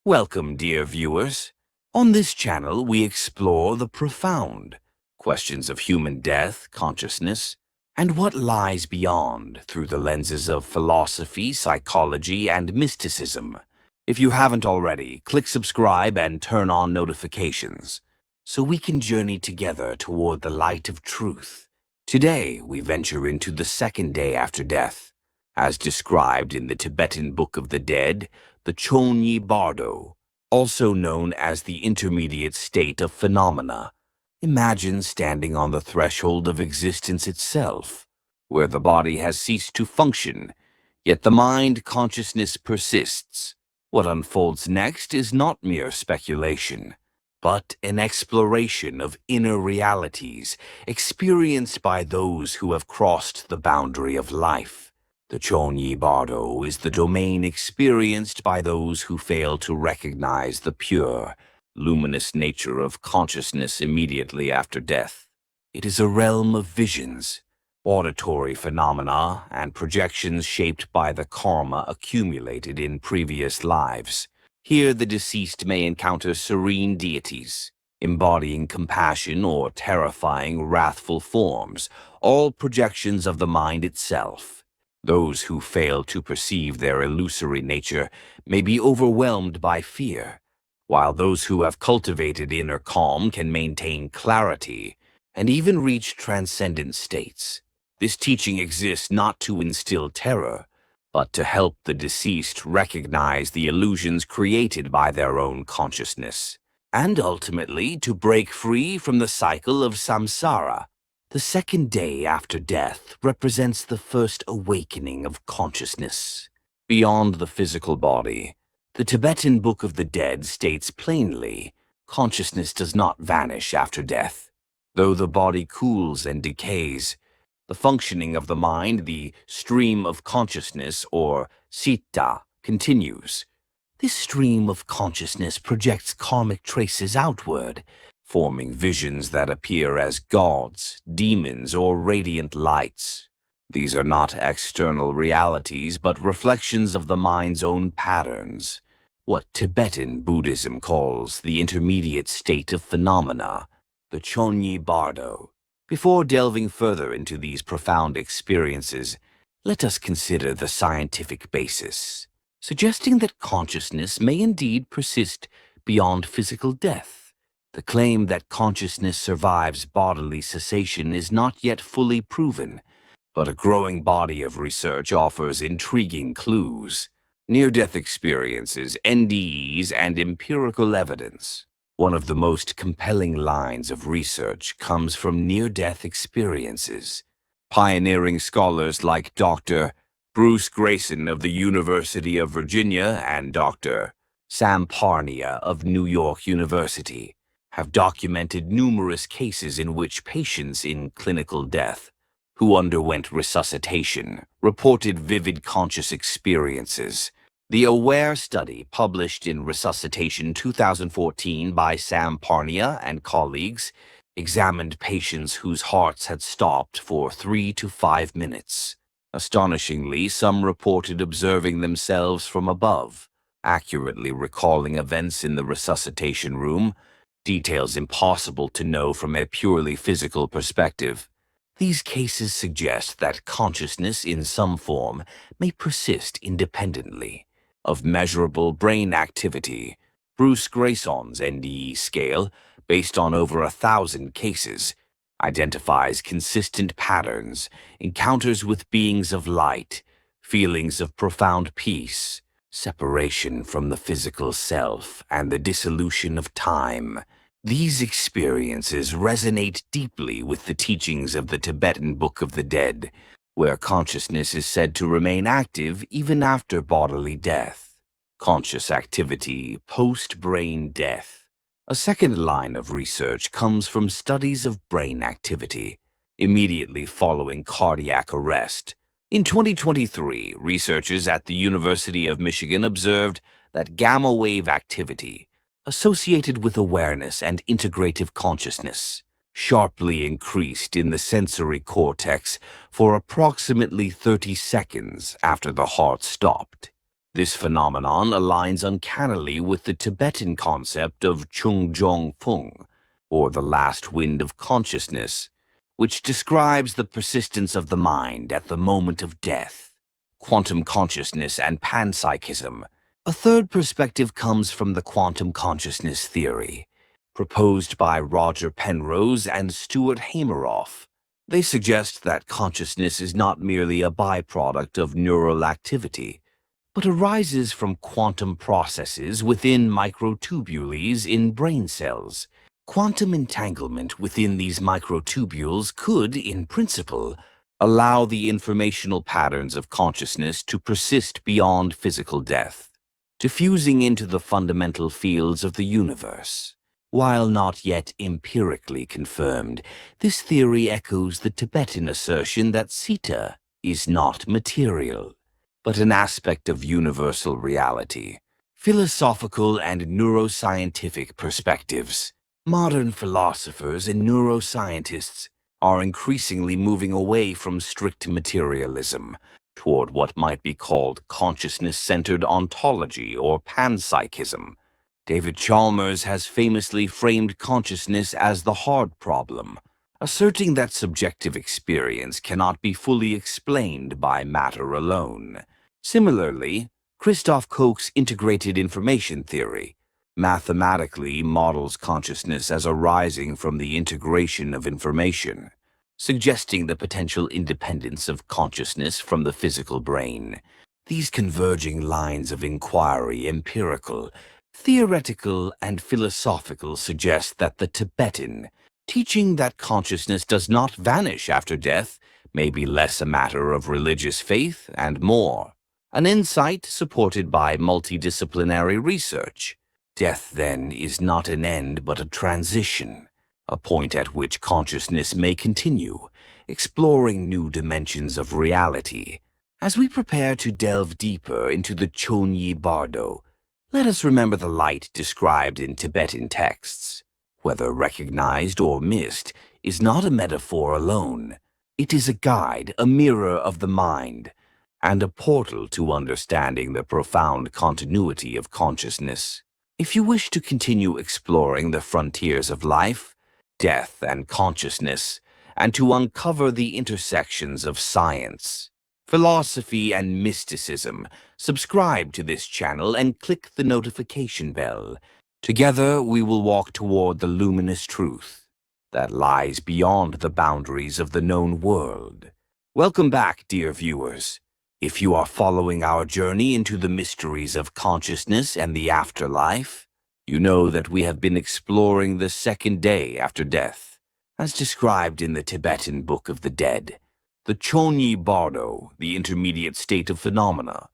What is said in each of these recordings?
Welcome, dear viewers. On this channel, we explore the profound questions of human death, consciousness, and what lies beyond through the lenses of philosophy, psychology, and mysticism. If you haven't already, click subscribe and turn on notifications so we can journey together toward the light of truth. Today, we venture into the second day after death, as described in the Tibetan Book of the Dead, the Chonyi Bardo, also known as the intermediate state of phenomena. Imagine standing on the threshold of existence itself, where the body has ceased to function, yet the mind consciousness persists. What unfolds next is not mere speculation, but an exploration of inner realities experienced by those who have crossed the boundary of life. The Chonyi Bardo is the domain experienced by those who fail to recognize the pure, luminous nature of consciousness immediately after death. It is a realm of visions, auditory phenomena, and projections shaped by the karma accumulated in previous lives. Here the deceased may encounter serene deities, embodying compassion or terrifying wrathful forms, all projections of the mind itself. Those who fail to perceive their illusory nature may be overwhelmed by fear, while those who have cultivated inner calm can maintain clarity and even reach transcendent states. This teaching exists not to instill terror, but to help the deceased recognize the illusions created by their own consciousness, and ultimately to break free from the cycle of samsara. The second day after death represents the first awakening of consciousness. Beyond the physical body, the Tibetan Book of the Dead states plainly, consciousness does not vanish after death. Though the body cools and decays, the functioning of the mind, the stream of consciousness, or citta, continues. This stream of consciousness projects karmic traces outward, forming visions that appear as gods, demons, or radiant lights. These are not external realities, but reflections of the mind's own patterns, what Tibetan Buddhism calls the intermediate state of phenomena, the Chonyi Bardo. Before delving further into these profound experiences, let us consider the scientific basis, suggesting that consciousness may indeed persist beyond physical death. The claim that consciousness survives bodily cessation is not yet fully proven, but a growing body of research offers intriguing clues, near-death experiences, NDEs, and empirical evidence. One of the most compelling lines of research comes from near-death experiences. Pioneering scholars like Dr. Bruce Grayson of the University of Virginia and Dr. Sam Parnia of New York University have documented numerous cases in which patients in clinical death who underwent resuscitation reported vivid conscious experiences. The AWARE study, published in Resuscitation 2014 by Sam Parnia and colleagues, examined patients whose hearts had stopped for 3 to 5 minutes. Astonishingly, some reported observing themselves from above, accurately recalling events in the resuscitation room, details impossible to know from a purely physical perspective. These cases suggest that consciousness in some form may persist independently of measurable brain activity. Bruce Grayson's NDE scale, based on over 1,000 cases, identifies consistent patterns, encounters with beings of light, feelings of profound peace, separation from the physical self, and the dissolution of time. These experiences resonate deeply with the teachings of the Tibetan Book of the Dead, where consciousness is said to remain active even after bodily death. Conscious activity post-brain death. A second line of research comes from studies of brain activity immediately following cardiac arrest. In 2023, researchers at the University of Michigan observed that gamma wave activity associated with awareness and integrative consciousness sharply increased in the sensory cortex for approximately 30 seconds after the heart stopped. This phenomenon aligns uncannily with the Tibetan concept of Chung-jong-fung, or the last wind of consciousness, which describes the persistence of the mind at the moment of death. Quantum consciousness and panpsychism. A third perspective comes from the quantum consciousness theory, proposed by Roger Penrose and Stuart Hameroff. They suggest that consciousness is not merely a byproduct of neural activity, but arises from quantum processes within microtubules in brain cells. Quantum entanglement within these microtubules could, in principle, allow the informational patterns of consciousness to persist beyond physical death, diffusing into the fundamental fields of the universe. While not yet empirically confirmed, this theory echoes the Tibetan assertion that Sita is not material, but an aspect of universal reality. Philosophical and neuroscientific perspectives. Modern philosophers and neuroscientists are increasingly moving away from strict materialism toward what might be called consciousness-centered ontology or panpsychism. David Chalmers has famously framed consciousness as the hard problem, asserting that subjective experience cannot be fully explained by matter alone. Similarly, Christoph Koch's integrated information theory mathematically models consciousness as arising from the integration of information, suggesting the potential independence of consciousness from the physical brain. These converging lines of inquiry, empirical, theoretical, and philosophical, suggest that the Tibetan teaching that consciousness does not vanish after death may be less a matter of religious faith and more an insight supported by multidisciplinary research. Death, then, is not an end but a transition, a point at which consciousness may continue, exploring new dimensions of reality. As we prepare to delve deeper into the Chonyi Bardo, let us remember the light described in Tibetan texts. Whether recognized or missed, is not a metaphor alone. It is a guide, a mirror of the mind, and a portal to understanding the profound continuity of consciousness. If you wish to continue exploring the frontiers of life, death, and consciousness, and to uncover the intersections of science, philosophy, and mysticism, subscribe to this channel and click the notification bell. Together, we will walk toward the luminous truth that lies beyond the boundaries of the known world. Welcome back, dear viewers. If you are following our journey into the mysteries of consciousness and the afterlife, you know that we have been exploring the second day after death, as described in the Tibetan Book of the Dead, the Chonyi Bardo, the intermediate state of phenomena.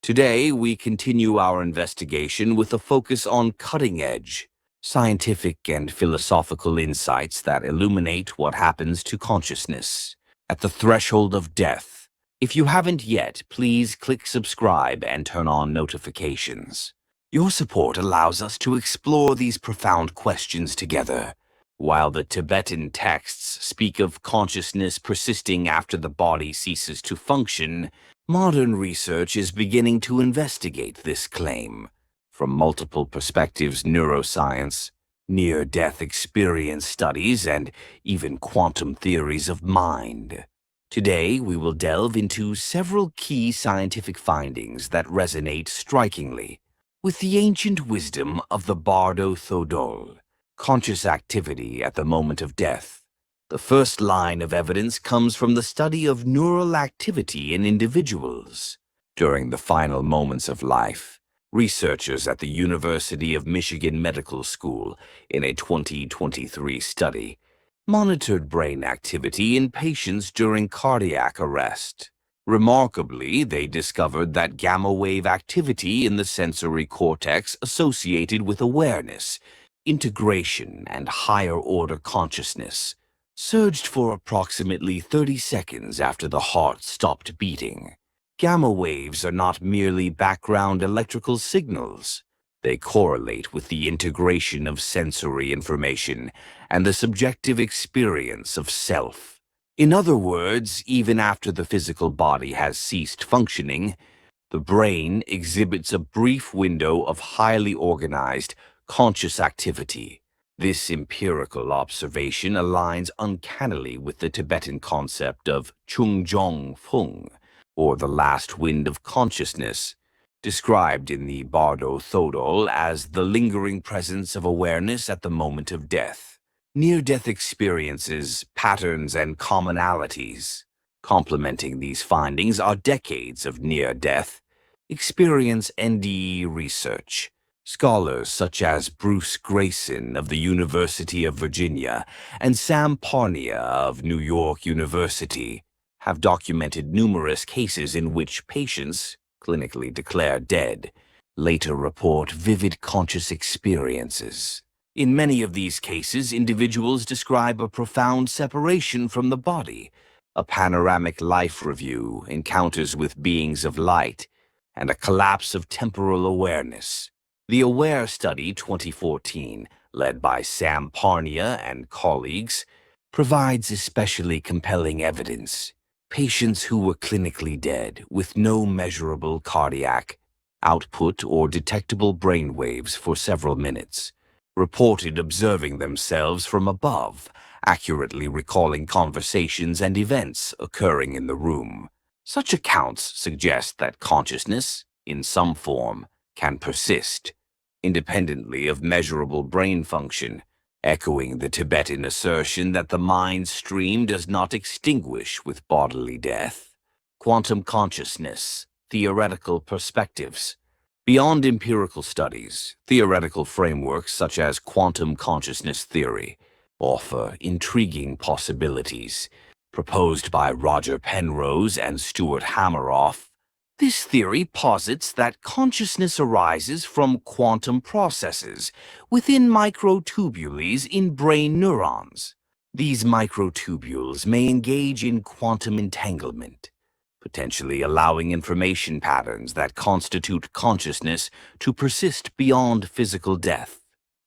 Today, we continue our investigation with a focus on cutting-edge, scientific and philosophical insights that illuminate what happens to consciousness at the threshold of death. If you haven't yet, please click subscribe and turn on notifications. Your support allows us to explore these profound questions together. While the Tibetan texts speak of consciousness persisting after the body ceases to function, modern research is beginning to investigate this claim. From multiple perspectives, neuroscience, near-death experience studies, and even quantum theories of mind. Today, we will delve into several key scientific findings that resonate strikingly with the ancient wisdom of the Bardo Thodol, conscious activity at the moment of death. The first line of evidence comes from the study of neural activity in individuals during the final moments of life. Researchers at the University of Michigan Medical School, in a 2023 study, monitored brain activity in patients during cardiac arrest. Remarkably, they discovered that gamma-wave activity in the sensory cortex associated with awareness, integration, and higher-order consciousness surged for approximately 30 seconds after the heart stopped beating. Gamma waves are not merely background electrical signals. They correlate with the integration of sensory information and the subjective experience of self. In other words, even after the physical body has ceased functioning, The brain exhibits a brief window of highly organized, conscious activity. This empirical observation aligns uncannily with the Tibetan concept of Chung Fung, or the last wind of consciousness, described in the Bardo Thodol as the lingering presence of awareness at the moment of death. Near-death experiences, patterns, and commonalities. Complementing these findings are decades of near-death experience NDE research. Scholars such as Bruce Grayson of the University of Virginia and Sam Parnia of New York University have documented numerous cases in which patients, clinically declared dead, later report vivid conscious experiences. In many of these cases, individuals describe a profound separation from the body, a panoramic life review, encounters with beings of light, and a collapse of temporal awareness. The AWARE Study 2014, led by Sam Parnia and colleagues, provides especially compelling evidence. Patients who were clinically dead with no measurable cardiac output or detectable brain waves for several minutes reported observing themselves from above, accurately recalling conversations and events occurring in the room. Such accounts suggest that consciousness, in some form, can persist, independently of measurable brain function, echoing the Tibetan assertion that the mind stream does not extinguish with bodily death. Quantum consciousness, theoretical perspectives. Beyond empirical studies, theoretical frameworks such as quantum consciousness theory offer intriguing possibilities. Proposed by Roger Penrose and Stuart Hameroff, this theory posits that consciousness arises from quantum processes within microtubules in brain neurons. These microtubules may engage in quantum entanglement, potentially allowing information patterns that constitute consciousness to persist beyond physical death.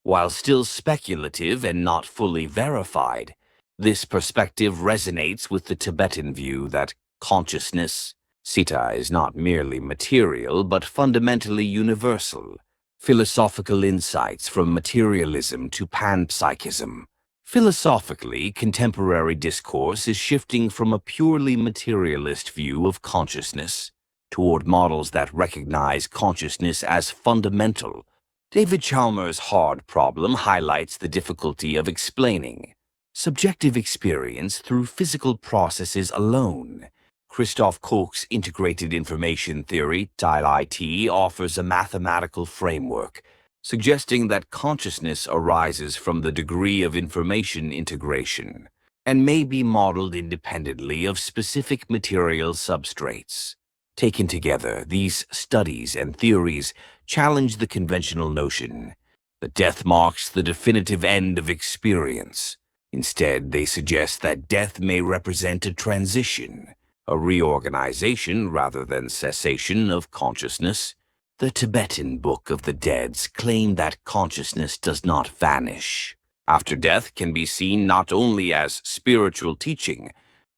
While still speculative and not fully verified, this perspective resonates with the Tibetan view that consciousness, Sita, is not merely material but fundamentally universal. Philosophical insights from materialism to panpsychism. Philosophically, contemporary discourse is shifting from a purely materialist view of consciousness toward models that recognize consciousness as fundamental. David Chalmers' hard problem highlights the difficulty of explaining subjective experience through physical processes alone. Christoph Koch's integrated information theory, TILIT, offers a mathematical framework, suggesting that consciousness arises from the degree of information integration and may be modeled independently of specific material substrates. Taken together, these studies and theories challenge the conventional notion that death marks the definitive end of experience. Instead, they suggest that death may represent a transition, a reorganization rather than cessation of consciousness. The Tibetan Book of the Dead's claim that consciousness does not vanish after death can be seen not only as spiritual teaching,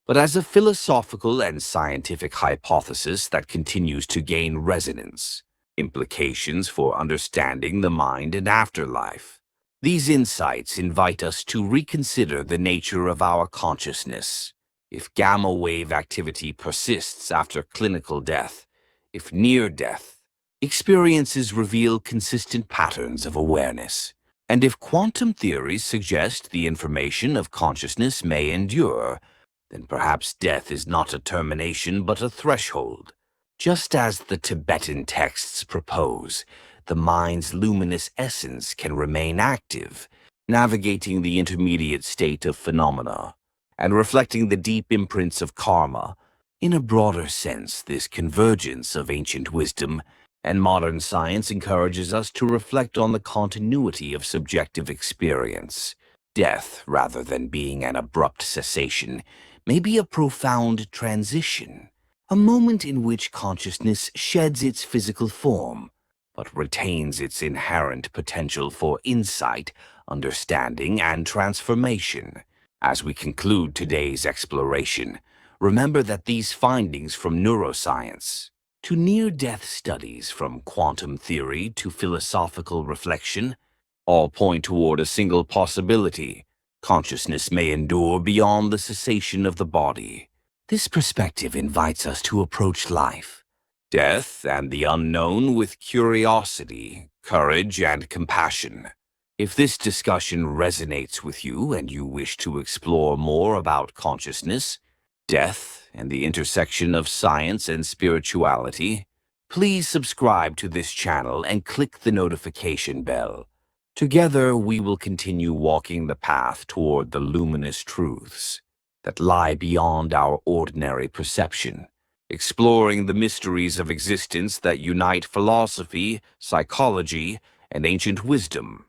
but as a philosophical and scientific hypothesis that continues to gain resonance. Implications for understanding the mind and afterlife. These insights invite us to reconsider the nature of our consciousness. If gamma wave activity persists after clinical death, if near death, experiences reveal consistent patterns of awareness, and if quantum theories suggest the information of consciousness may endure, then perhaps death is not a termination but a threshold. Just as the Tibetan texts propose, the mind's luminous essence can remain active, navigating the intermediate state of phenomena and reflecting the deep imprints of karma. In a broader sense, this convergence of ancient wisdom and modern science encourages us to reflect on the continuity of subjective experience. Death, rather than being an abrupt cessation, may be a profound transition, a moment in which consciousness sheds its physical form, but retains its inherent potential for insight, understanding, and transformation. As we conclude today's exploration, remember that these findings from neuroscience, to near-death studies from quantum theory to philosophical reflection, all point toward a single possibility. Consciousness may endure beyond the cessation of the body. This perspective invites us to approach life, death, and the unknown with curiosity, courage, and compassion. If this discussion resonates with you and you wish to explore more about consciousness, death, and the intersection of science and spirituality, please subscribe to this channel and click the notification bell. Together, we will continue walking the path toward the luminous truths that lie beyond our ordinary perception, exploring the mysteries of existence that unite philosophy, psychology, and ancient wisdom.